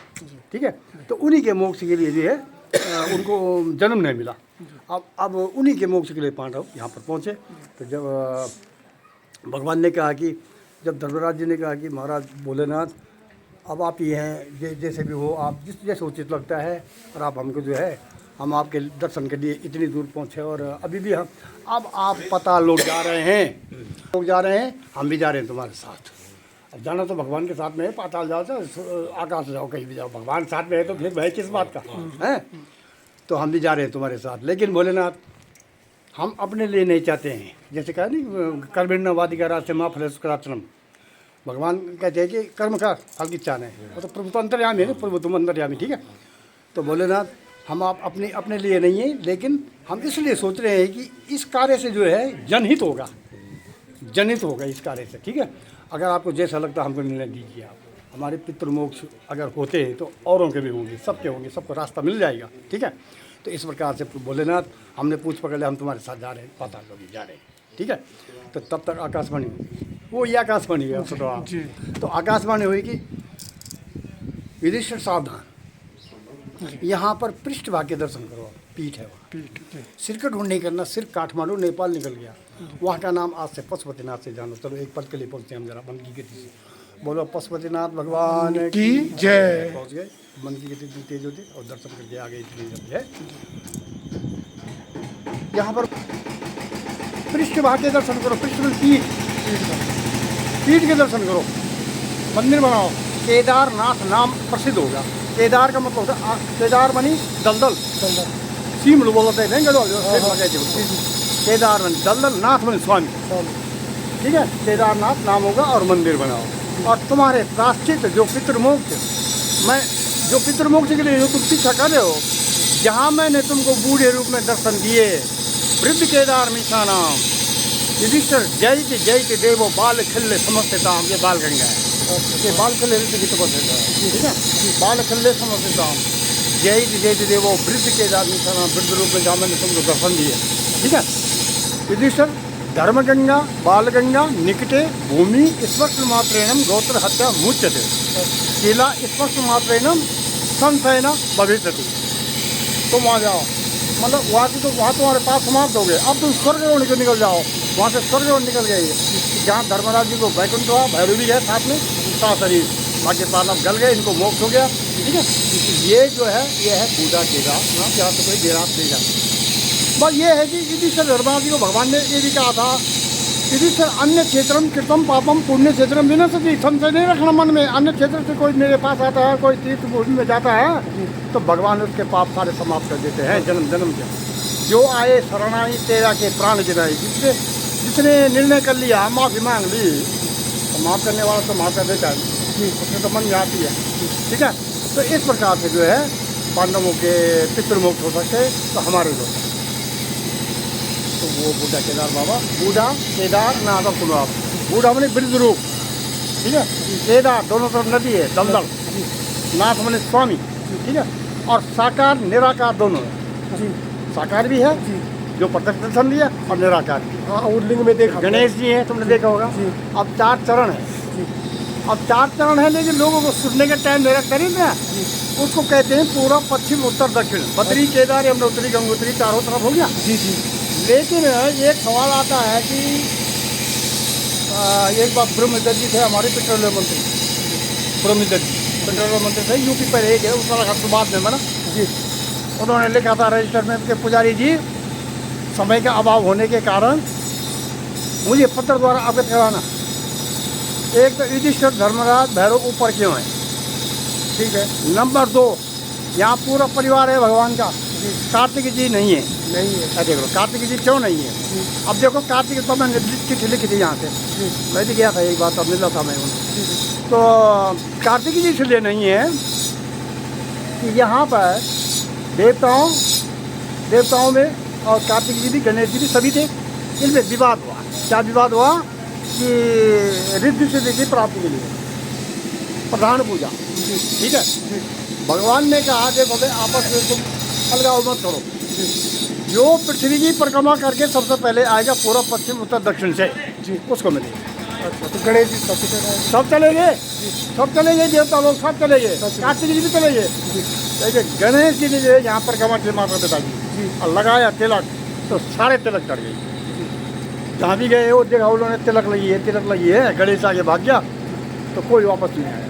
ठीक है। तो उन्हीं के मोक्ष के लिए जो है उनको जन्म नहीं मिला। अब उन्हीं के मोक्ष के लिए पांडव यहाँ पर पहुँचे। तो जब भगवान ने कहा कि, जब धर्मराज जी ने कहा कि महाराज भोलेनाथ अब आप ही हैं, जैसे भी हो आप जैसे उचित लगता है, और आप हमको जो है हम आपके दर्शन के लिए इतनी दूर पहुँचे और अभी भी हम, अब आप पता लोग जा रहे हैं, लोग जा रहे हैं, हम भी जा रहे हैं तुम्हारे साथ। अब जाना तो भगवान के साथ में है, पाताल जाओ तो आकाश जाओ, कहीं भी जाओ, भगवान साथ में है तो फिर भाई किस बात का है। तो हम भी जा रहे हैं तुम्हारे साथ, लेकिन भोलेनाथ हम अपने लिए नहीं चाहते हैं। जैसे कहा नहीं कर्मण्यवादी का रास्ते माँ फलेश्वराचनम, भगवान कहते हैं कि कर्म का फल की इच्छा नहीं। वो तो प्रभु तो अंतर्यामी है ना, प्रभु तुम अंतर्यामी, ठीक है। तो भोलेनाथ हम आप अपने लिए नहीं है, लेकिन हम इसलिए सोच रहे हैं कि इस कार्य से जो है जनहित होगा, जनित होगा इस कार्य से, ठीक है। अगर आपको जैसा लगता है हमको निर्णय दीजिए। आप हमारे पितृमोक्ष अगर होते हैं तो औरों के भी होंगे, सबके होंगे, सबको रास्ता मिल जाएगा, ठीक है। तो इस प्रकार से भोलेनाथ हमने पूछ पकड़ लिया, हम तुम्हारे साथ जा रहे हैं, पाताल लोग जा रहे हैं, ठीक है। तो तब तक आकाशवाणी हुई, वो ये आकाशवाणी है सुनो आप। तो आकाशवाणी हुई कि युधिष्ठिर सावधान, यहाँ पर पृष्ठभाग के दर्शन करो, पीठ है वहाँ, सिर का ढूंढ नहीं करना। सिर काठमांडू नेपाल निकल गया, वहाँ का नाम आज से पशुपतिनाथ से जानो। चलो एक पल के लिए पहुँचते हैं हम जरा मन की गति से। बोलो पशुपतिनाथ भगवान की जय। पहुँच गए, मन की गति इतनी तेज होती और दर्शन करके आ गए इतनी जल्दी है। यहाँ पर पृष्ठ भाग के दर्शन करो, पृष्ठ में पीठ के दर्शन करो, मंदिर बनाओ। केदारनाथ नाम प्रसिद्ध होगा। केदार का मतलब होता है केदार मनी दलदल, सीम लोग बोलते हैं केदार मनी दलदल, नाथ मनी स्वामी, ठीक है। केदारनाथ नाम होगा और मंदिर बनाओ। और तुम्हारे प्राश्चित जो पितृमोक्ष, मैं जो पितृमोक्ष के लिए जो तुम पीछा कर रहे हो, जहाँ मैंने तुमको बूढ़े रूप में दर्शन दिए, वृद्ध केदार मीठा नाम युधिष्ठिर जयति देवो बाल खिल्ले समस्ताम, ये बाल गंगा है, ये बाल खिल्ले ऋषि की तपस्या है, ठीक है। बाल खिल्ले समस्ताम जयति देवो वृद्ध केदार मीठा नाम, वृद्ध रूप में जहाँ मैंने तुमको दर्शन दिए, ठीक है। युधिष्ठिर धर्म गंगा बाल गंगा निकटे भूमि स्पर्श मात्रेणम गोत्र हत्या मुच्यते, शिला स्पर्श मात्रेणम संशयन भविष्यति। तुम आ जाओ, मतलब वहाँ की तो वहाँ तुम्हारे पास समाप्त हो गए। अब तुम स्वर्ग को निकल जाओ, वहाँ से स्वर्ग निकल गए, जहाँ धर्मराज जी को वैकुंठ हुआ, भैरवी है साथ में, सात शरीर बाकी पालव गल गए, इनको मोक्ष हो गया, ठीक है। ये जो है ये है बूढ़ा केदार, यहाँ से कोई देरात नहीं जाती। बस ये है कि युधिष्ठिर धर्मराज जी को भगवान ने ये भी कहा था, युधिष्ठिर अन्य क्षेत्रम कृतम पापम पुण्य क्षेत्रम विनश्यति, संशय नहीं रखना मन में। अन्य क्षेत्र से कोई मेरे पास आता है, कोई तीर्थ भूमि में जाता है, तो भगवान उसके पाप सारे समाप्त कर देते हैं जन्म जन्म के। जो आए शरणाई तेरा के प्राण गिराई, जिसने निर्णय कर लिया, माफी मांग ली, तो माफ करने वाला तो माफ कर देता है, उसमें तो मन जाती है, ठीक है। तो इस प्रकार से जो है पांडवों के पितृमोक्ष हो सकते, तो हमारे जो तो वो बूढ़ा केदार बाबा, बूढ़ा केदार नाथ सुनो आप, बूढ़ा मैंने वृद्ध रूप, ठीक है। केदार दोनों तरफ नदी है दलदल, नाथ मैंने स्वामी, ठीक है। और साकार निराकार दोनों है, साकार भी है जो प्रत्यक्ष दर्शन दिया और निराकार भी। हाँ, और लिंग में देखा गणेश जी हैं, तुमने देखा होगा। अब 4 चरण है, अब 4 चरण है, लेकिन लोगों को सुनने का टाइम मेरा करीब है, उसको कहते हैं पूर्व पश्चिम उत्तर दक्षिण, बद्री केदार यमुनोत्री गंगोत्री, चारों तरफ हो गया। लेकिन एक सवाल आता है कि एक बार ब्रह्मदत्त जी थे हमारे पेट्रोलियम मंत्री, ब्रह्मदत्त जी पेट्रोलियम मंत्री थे, यूपी पर एक है, उसका लगा बाद में बना जी। उन्होंने लिखा था रजिस्टर में कि पुजारी जी, समय का अभाव होने के कारण मुझे पत्र द्वारा अवगत कराना। एक तो युधिष्ठिर धर्मराज भैरव ऊपर क्यों है, ठीक है। नंबर 2, यहाँ पूरा परिवार है भगवान का, कार्तिक जी नहीं है, देख लो कार्तिक जी क्यों नहीं है। अब देखो कार्तिक तो मैंने चिट्ठी लिखी थी यहाँ से, मैं भी गया था एक बार, तब मिला था मैं उन्हें। तो कार्तिक जी इसलिए नहीं है कि यहाँ पर देवताओं में और कार्तिक जी भी गणेश जी भी सभी थे, इनमें विवाद हुआ। क्या विवाद हुआ कि रिद्धि सिद्धि की प्राप्ति के लिए प्रधान पूजा, ठीक है। भगवान ने कहा देखो भाई आपस में तुम अलगाव मत करो, जो पृथ्वी की परिक्रमा करके सबसे पहले आएगा पूर्व पश्चिम उत्तर दक्षिण से जी, उसको मिलेगा। अच्छा, तो गणेश जी सब चले गए, सब चले गए, देवता लोग सब चले गए, कार्तिक जी भी चले गए, लेकिन गणेश जी ने जो है यहाँ परिक्रमा के माता पिताजी और लगाया तिलक, तो सारे तिलक चढ़ गई। जहाँ भी गए वो जगह उन्होंने तिलक लगी है, गणेश आगे भाग गया, तो कोई वापस नहीं आया।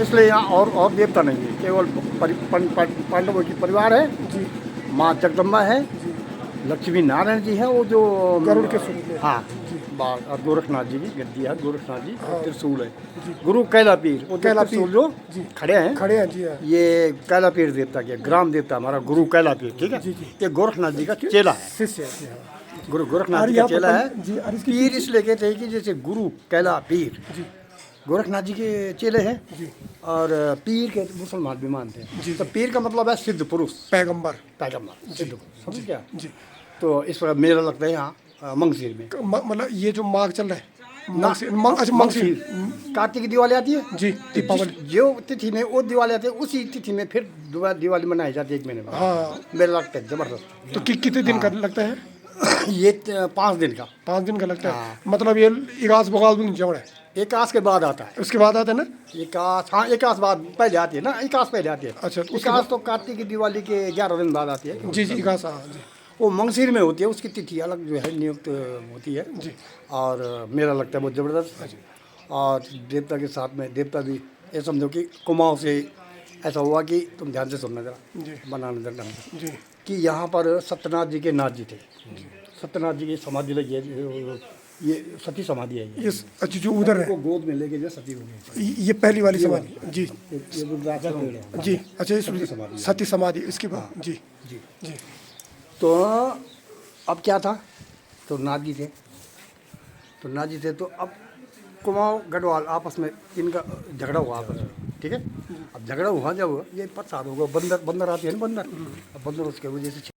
इसलिए यहाँ और देवता नहीं है, केवल पांडवों की परिवार है जी। माँ जगदम्बा है, लक्ष्मी नारायण जी है, वो जो गरुड़ के स्वरूप, हाँ, और गोरखनाथ जी की गद्दी है, गोरखनाथ जी त्रिशूल है, गुरु कैला पीर, वो कैला पीर जो खड़े हैं जी, ये कैला पीर देवता के ग्राम देवता हमारा गुरु कैला पीर, ठीक है। ये गोरखनाथ जी का चेला है, शिष्य है, गुरु गोरखनाथ जी का चेला है। पीर इसलिए कहते हैं कि जैसे गुरु कैला पीर गोरखनाथ जी के चेले हैं, और पीर के मुसलमान भी मानते हैं। तो पीर का मतलब है सिद्ध पुरुष, पैगंबर सिद्ध पुरुष, समझ क्या जी। तो इस पर मेला लगता है यहाँ मंगसीर में, मतलब ये जो माघ चल रहा है, मंगसीर कार्तिक की दिवाली आती है जी, दीपावली जो तिथि में वो दिवाली आती है, उसी तिथि में फिर दिवाली मनाई जाती है 1 महीने में। हाँ, मेला लगता है जबरदस्त। तो कितने दिन का लगता है? ये 5 दिन का, 5 दिन का लगता है। मतलब ये इगास बगाल भी नहीं जवड़ है, एकास के बाद आता है, उसके बाद आता है ना एकास। हाँ, एकास बाद पहले आती है ना, एकास पहले आती है। अच्छा, एकास तो कार्तिक की दिवाली के 11 दिन बाद आती है जी जी, इगास, हाँ जी। वो मंगसीर में होती है, उसकी तिथि अलग जो है नियुक्त होती है जी। और मेला लगता है बहुत ज़बरदस्त। और देवता के साथ में देवता भी, ये समझो कि कुमाऊँ से ऐसा हुआ कि तुम ध्यान से सुनना जरा, बनाने जरा जी, कि यहाँ पर सत्यनाथ जी के नाथ जी थे, सत्यनाथ जी की समाधि लगी है, ये सती समाधि है ये अच्छा जो उधर है वो गोद में लेके जो सती हो गई। ये पहली वाली समाधि जी ये रुद्राक्ष का पेड़ है। जी अच्छा ये सती समाधि। सती समाधि इसके बाद जी जी। जी तो अब क्या था, तो नाथ जी थे, तो अब कुमाऊं गढ़वाल आपस में इनका झगड़ा हुआ आपस में, ठीक है। अब झगड़ा हुआ जब ये 5 साल हो गए, बंदर आते हैं ना, बंदर, अब बंदर उसके वजह से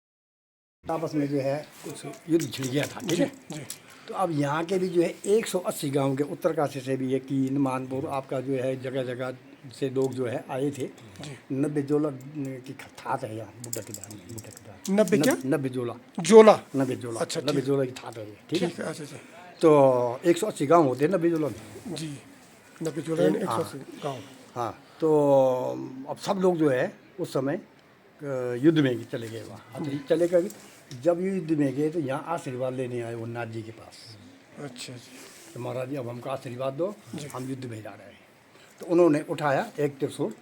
आपस में जो है कुछ युद्ध छिड़ गया था, ठीक है। जी तो अब यहाँ के भी जो है 180 गांव के, उत्तरकाशी से भी यकीन मानपुर आपका जो है जगह जगह से लोग जो है आए थे। 90 जोला की ठाट है यहाँ बुड्ढा केदार 90 क्या 90 जोला जोला 90 जोला अच्छा, 90 जोला की ठाट है ये, ठीक है। ठीक है अच्छा अच्छा तो 180 गांव होते हैं 90 जोला में। जी 90 जोला 180 गाँव हाँ, तो अब सब लोग जो है उस समय युद्ध में चले गए वहाँ। अब चले गए, जब युद्ध में गए तो यहाँ आशीर्वाद लेने आए वो नाथ जी के पास। अच्छा जी तो महाराज जी अब हमको आशीर्वाद दो, हम युद्ध में जा रहे हैं। तो उन्होंने उठाया एक त्रिशूल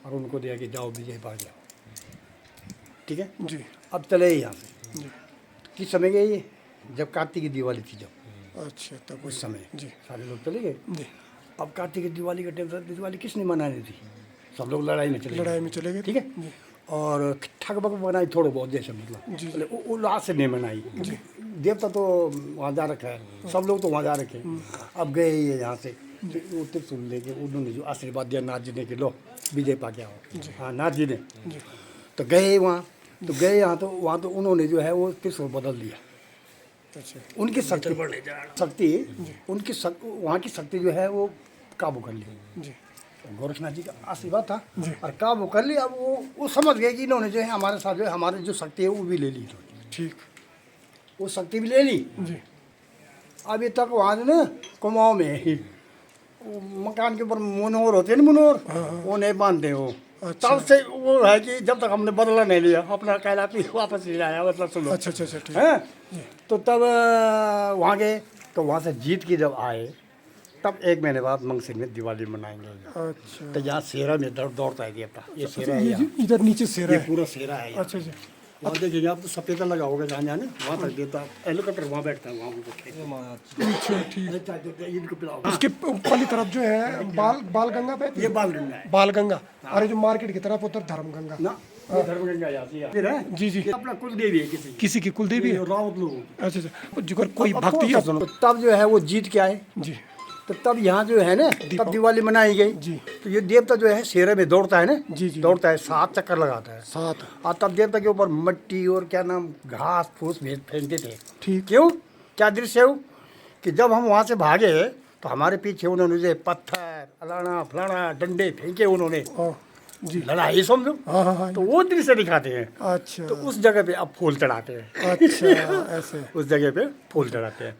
और उनको दिया कि जाओ विजय पा जाओ, ठीक है। जी अब चले यहाँ से, जी किस समय गए ये, जब कार्तिक की दिवाली थी, जब अच्छा तब उस समय जी सारे लोग चले गए। जी अब कार्तिक की दिवाली का टाइम था, दिवाली किसने मनानी थी, सब लोग लड़ाई में चले गए, लड़ाई में चले गए ठीक है। जी और ठग बग बनाई थोड़े बहुत जैसे, मतलब जी। बोले उल्लास से नहीं मनाई। देवता तो वहाँ जा रखा है, सब लोग तो वहाँ जा रखे हैं। अब गए ये यहाँ से वो त्रिशूल लेके, उन्होंने जो आशीर्वाद दिया नाथ जी ने कि लो विजय पा के आओ। हाँ नाथ जी ने, तो गए वहाँ, तो गए यहाँ, तो वहाँ तो उन्होंने जो है वो त्रिशूल बदल दिया। अच्छा उनकी शक्ति उनकी वहाँ की शक्ति जो है वो काबू कर ली। जी गोरखनाथ जी का आशीर्वाद था और काबू कर लिया। अब वो समझ गए कि इन्होंने जो है हमारे साथ जो है हमारी जो शक्ति है वो भी ले ली, ठीक वो शक्ति भी ले ली। जी अभी तक वहाँ से ना कुमाऊं में ही वो मकान के ऊपर मनोहर होते हैं ना, मनोहर वो नहीं बांधते हो। तब से वो है कि जब तक हमने बदला नहीं लिया अपना कहला कि वापस ले आया, मतलब सुनो। अच्छा अच्छा अच्छा ठीक है तो तब वहाँ गए, तो वहाँ से जीत के जब आए तब 1 महीने बाद मंगसिर में दिवाली मनाएंगे। अच्छा तो यहाँ सेरा में दौड़ता है देवता, ये सेरा है ये यहाँ। इधर नीचे सेरा ये है पूरा सेरा है यहाँ। अच्छा अच्छा वहाँ देखिएगा आप, तो सफेदा लगा होगा जहाँ जाने वहाँ तक देवता, हेलीकॉप्टर वहाँ बैठता है, वहाँ उनको अच्छा ठीक इनको पिलाओ। उसके ऊपरली तरफ जो है बाल गंगा पे ये बाल गंगा है बाल गंगा अरे जो मार्केट की तरफ उधर धर्म गंगा ना, ये धर्मगंगा जाती है। फिर है जी जी ये अपना कुल देवी है किसी किसी की कुलदेवी है रावत लोगों की। अच्छा अच्छा जिगर कोई अब भक्ति थोड़ा सा सुनो, तब जो है वो जीत के आए, जी तो तब यहाँ जो है ना तब दिवाली मनाई गई। जी तो ये देवता जो है शेरे में दौड़ता है ना, जी जी दौड़ता है, 7 चक्कर लगाता है। सात और तब देवता के ऊपर मट्टी और क्या नाम घास फूस फेंकते थे। ठीक क्यों, क्या दृश्य हो कि जब हम वहाँ से भागे तो हमारे पीछे उन्होंने जो पत्थर अलाना फलाना डंडे फेंके उन्होंने, जी लड़ाई समझो। हाँ हाँ हाँ तो वो दृश्य दिखाते हैं। अच्छा तो उस जगह पे अब फूल चढ़ाते हैं, अच्छा ऐसे उस जगह पे फूल चढ़ाते हैं।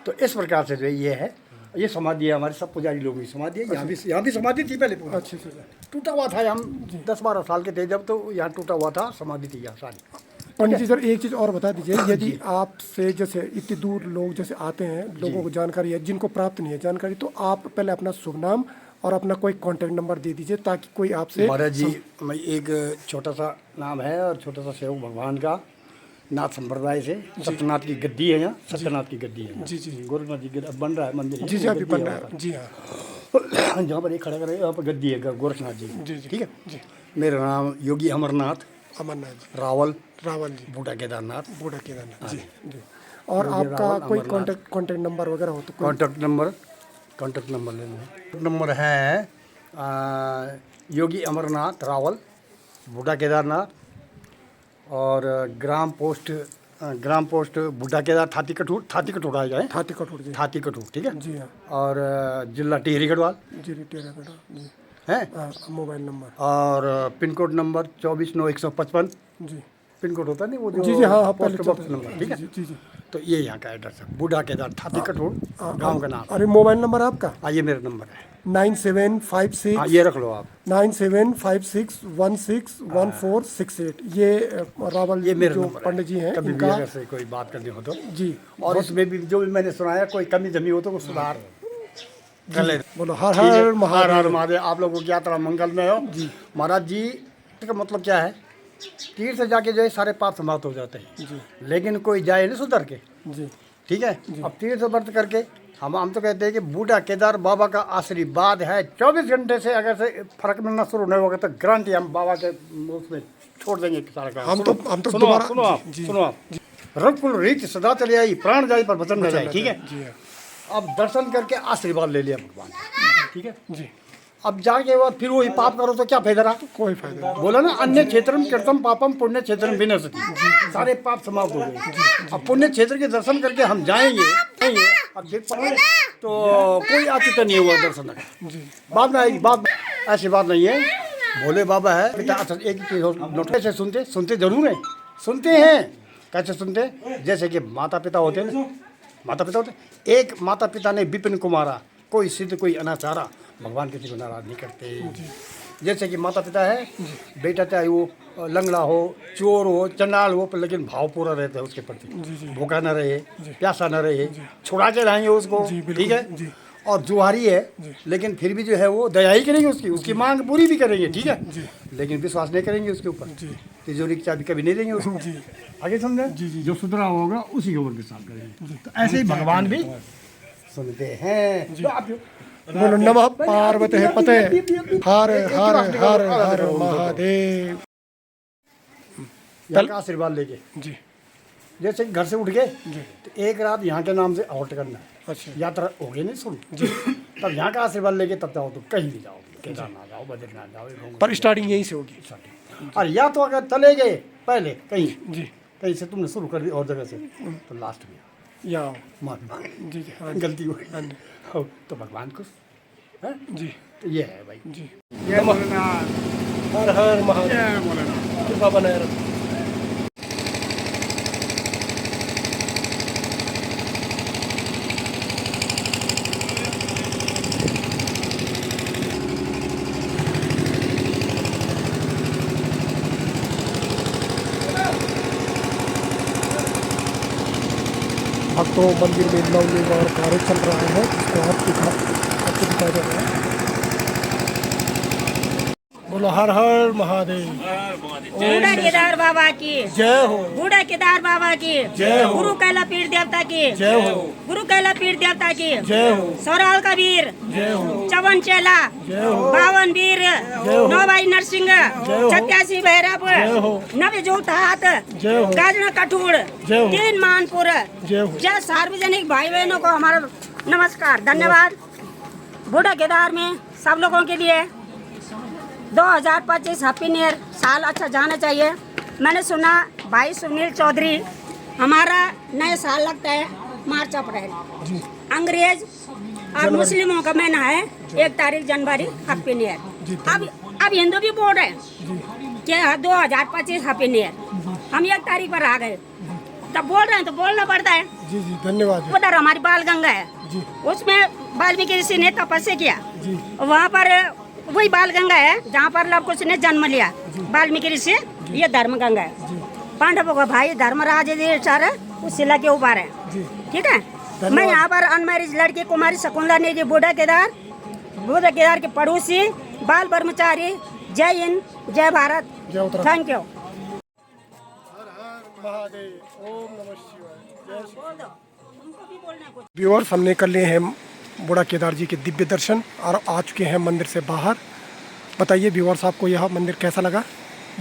तो इस प्रकार से जो है ये है, ये समाधि है हमारे सब पुजारी लोगों की समाधि है। यहाँ भी समाधि थी पहले पूरी, अच्छा अच्छा टूटा हुआ था। हम 10-12 साल के थे जब, तो यहाँ टूटा हुआ था, समाधि थी यहाँ सारी। पंडित जी सर एक चीज़ और बता दीजिए, यदि आपसे जैसे इतनी दूर लोग जैसे आते हैं, लोगों को जानकारी है, जिनको प्राप्त नहीं है जानकारी, तो आप पहले अपना शुभ नाम और अपना कोई कांटेक्ट नंबर दे दीजिए ताकि कोई आपसे महाराज जी मैं एक छोटा सा नाम है और छोटा सा सेवक भगवान का, नाथ संप्रदाय से, सत्यनाथ की गद्दी है यहाँ, सत्यनाथ की गद्दी है। जी जी गोरखनाथ जी अब बन रहा है मंदिर, जी जी अभी बन रहा है जी हाँ जहाँ पर एक खड़ा कर यहाँ पर गद्दी है गोरखनाथ जी, जी जी ठीक है। जी मेरा नाम योगी अमरनाथ अमरनाथ जी रावल रावल जी बूढ़ा केदारनाथ। बूढ़ा केदारनाथ जी जी और आपका कोई कांटेक्ट नंबर वगैरह हो तो कोई कॉन्टैक्ट नंबर लेना नंबर है योगी अमरनाथ रावल बूढ़ा केदारनाथ और ग्राम पोस्ट बूढ़ा केदार थाती कठूर आ जाए, थाती कठोर जी थाती कठूर, ठीक है। जी हाँ और जिला टिहरी गढ़वाल जी रिटेरा बेटा जी है। हाँ मोबाइल नंबर और पिन कोड नंबर 249155 जी पिन कोड होता नहीं वो जो जी जी हाँ हाँ पहले पोस्ट बॉक्स नंबर, ठीक है। जी जी जी तो ये यहाँ का एड्रेस है, बूढ़ा केदार थाती कठूर गाँव का नाम। अरे मोबाइल नंबर आपका हाँ ये मेरा नंबर है, 9756 हाँ ये रख लो आप। 9756161468 ये रावल ये मेरा जो नंबर है। पंडित जी हैं कभी भी इनका अगर से कोई बात करनी हो तो, जी और इसमें भी जो भी मैंने सुनाया कोई कमी जमी हो तो वो सुधार कर ले। बोलो हर ठीक है? हर हर महादेव हर महादेव। आप लोगों की यात्रा मंगल में हो। जी। महाराज जी का मतलब क्या है तीर्थ जाके जो है सारे पाप समाप्त हो जाते हैं, लेकिन कोई जाए नहीं सुधर के। जी ठीक है, अब तीर्थ व्रत करके हम तो कहते हैं कि बूढ़ा केदार बाबा का आशीर्वाद है। 24 घंटे से अगर से फर्क मिलना शुरू नहीं होगा तो गारंटी हम बाबा के उसमें छोड़ देंगे सारा काम। हम तो सुनो दोबारा आप, सुनो आप रघुकुल रीत सदा चले आई, प्राण जाए पर वचन न जाए। ठीक है, जी हाँ। अब दर्शन करके आशीर्वाद ले लिया भगवान। ठीक है, जी अब जाके बाद फिर वही पाप करो तो क्या फायदा रहा? कोई फायदा नहीं। बोला ना, अन्य क्षेत्रम कृतम पापम पुण्य क्षेत्रम विनश्यति, सारे पाप समाप्त हो गए। अब पुण्य क्षेत्र के दर्शन करके हम जाएंगे, अब देख पाए तो कोई आचित नहीं हुआ दर्शन का। जी बाद में आएगी बात, ऐसी बात नहीं है। भोले बाबा है बेटा। अच्छा एक चीज नोट, कैसे सुनते जरूर है, सुनते हैं। कैसे सुनते? जैसे कि माता पिता होते हैं ना, माता पिता होते हैं। एक माता पिता ने विपिन को मारा, कोई सिद्ध कोई अनाचारा, भगवान किसी को नाराज नहीं करते। जैसे कि माता पिता है, बेटा चाहे वो लंगड़ा हो, चोर हो, चंडाल हो, पर लेकिन भाव पूरा रहता है उसके प्रति, भूखा न रहे, प्यासा न रहे, छुड़ा के लाएंगे उसको। ठीक है, और जुआरी है लेकिन फिर भी जो है वो दया ही करेंगे, उसकी मांग पूरी भी करेंगे। ठीक है, लेकिन विश्वास नहीं करेंगे उसके ऊपर, तिजोरी की चाबी कभी नहीं देंगे उसको। आगे समझे? जो सुधरा होगा उसी के ऊपर विश्वास करेंगे। तो ऐसे ही भगवान भी सुनते हैं। तो आप बोलो नमः पार्वती पते हर हर हर हर महादेव। यहाँ का आशीर्वाद लेके जी जैसे घर से उठ गए तो एक रात यहाँ के नाम से आउट करना है। अच्छा यात्रा हो गई नहीं सुन जी, तब यहाँ का आशीर्वाद लेके तब जाओ, तो कहीं भी जाओ, केदारनाथ जाओ, बद्रीनाथ जाओ, पर स्टार्टिंग यहीं से होगी। और या तो अगर चले गए पहले कहीं, जी कहीं से तुमने शुरू कर दी और जगह से, तो लास्ट में यहाँ माफी मांगे, जी जी हाँ गलती हो हाँ गई जी, तो भगवान खुश है। जी तो ये है भाई। जी जय भोलेनाथ, हर हर महादेव। जय भोलेनाथ। कृपा बनाए रखो। भक्तों मंदिर में नवनिर्माण कार्य चल रहा है, जिसको आपको दिखाया जा रहा है। बोलो हर हर महादेव। बूढ़ा केदार बाबा की जय हो। बूढ़ा केदार बाबा की जय हो। गुरु कैला पीर देवता की जय हो। गुरु कैला पीर देवता की जय हो। सौराल का वीर जय हो। चवन चेला जय हो। बावन वीर हो। नौबाई नरसिंह हो। 87 भैरव जय हो। नव जोत हाथ जय हो। गाजना कठोर जय हो। 3 मानपुर। जय हो। जय सार्वजनिक भाई बहनों को हमारा नमस्कार, धन्यवाद। बूढ़ा केदार में सब लोगों के लिए 2025 हैप्पी न्यू ईयर साल अच्छा जाना चाहिए। मैंने सुना भाई सुनील चौधरी, हमारा नया साल लगता है मार्च अप्रैल, अंग्रेज और मुस्लिमों का महीना है 1 तारीख जनवरी हैप्पी न्यू ईयर। अब हिंदू भी बोल रहे हैं कि 2025 हैप्पी न्यू ईयर। हम 1 तारीख पर आ गए, तब बोल रहे हैं तो बोलना पड़ता है। जी जी धन्यवाद। उधर हमारी बाल गंगा है, जी उसमें वाल्मीकि ऋषि ने तपस्या किया, जी वहाँ पर वही बाल गंगा है जहाँ पर लव कुश ने जन्म लिया, वाल्मीकि ऋषि। ये धर्म गंगा है। पांडवों का भाई धर्मराज उस शिला के ऊपर है। ठीक है, मैं यहाँ पर अनमैरिज लड़की कुमारी शकुंतला ने बूढ़ा केदार के पड़ोसी बाल ब्रह्मचारी। जय हिंद, जय भारत, जय उत्तराखंड। Thank you. महादेव। ओम नमः शिवाय। व्यूअर्स, हमने कर लिए हैं बूढ़ा केदार जी के दिव्य दर्शन और आ चुके हैं मंदिर से बाहर। बताइए व्यूअर्स, आपको यह मंदिर कैसा लगा?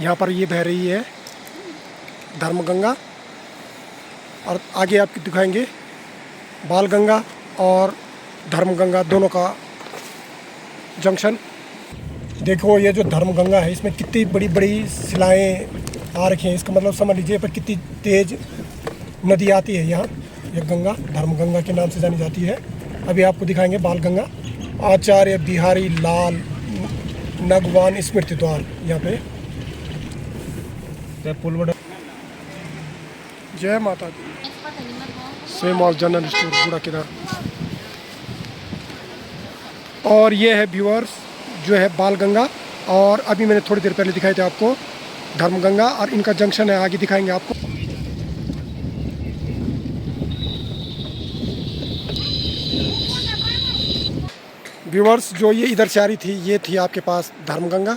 यहाँ पर ये बह रही है धर्मगंगा और आगे आपको दिखाएंगे बाल गंगा और धर्मगंगा दोनों का जंक्शन। देखो ये जो धर्मगंगा है, इसमें कितनी बड़ी बड़ी शिलाएँ आ रखी हैं। इसका मतलब समझ लीजिए पर कितनी तेज नदी आती है यहाँ। ये गंगा धर्मगंगा के नाम से जानी जाती है। अभी आपको दिखाएंगे बाल गंगा। आचार्य बिहारी लाल नगवान स्मृति द्वार यहाँ पे पुलवड़ा। जय माता दी। सेम और जनरल स्टोर बूढ़ा केदार। और ये है व्यूअर्स जो है बाल गंगा, और अभी मैंने थोड़ी देर पहले दिखाए थे आपको धर्मगंगा, और इनका जंक्शन है, आगे दिखाएंगे आपको। व्यूअर्स, जो ये इधर से आ रही थी, ये थी आपके पास धर्मगंगा,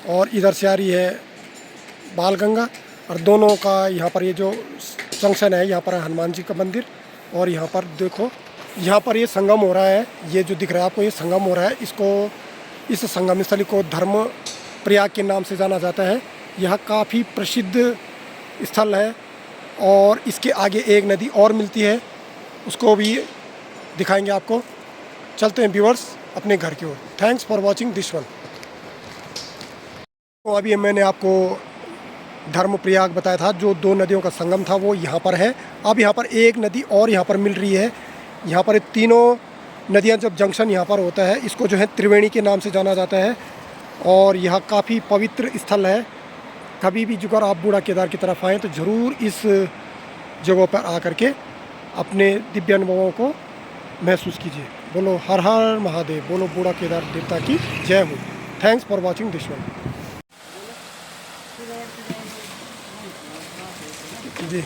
और इधर से आ रही है बालगंगा, और दोनों का यहाँ पर ये जो जंक्शन है, यहाँ पर है हनुमान जी का मंदिर। और यहाँ पर देखो, यहाँ पर ये संगम हो रहा है, ये जो दिख रहा है आपको, ये संगम हो रहा है। इस संगम स्थली को धर्म प्रयाग के नाम से जाना जाता है। यह काफ़ी प्रसिद्ध स्थल है। और इसके आगे एक नदी और मिलती है, उसको भी दिखाएंगे आपको। चलते हैं व्यूअर्स अपने घर की ओर। Thanks for watching this one. तो अभी मैंने आपको धर्म प्रयाग बताया था, जो 2 नदियों का संगम था वो यहाँ पर है। अब यहाँ पर एक नदी और यहाँ पर मिल रही है। यहाँ पर तीनों नदियाँ जब जंक्शन यहाँ पर होता है, इसको जो है त्रिवेणी के नाम से जाना जाता है। और यह काफ़ी पवित्र स्थल है। कभी भी अगर आप बूढ़ा केदार की तरफ आएँ तो ज़रूर इस जगह पर आकर के अपने दिव्य अनुभवों को महसूस कीजिए। बोलो हर हर महादेव, बोलो बूढ़ा केदार देवता की जय हो। Thanks for watching this one. Ji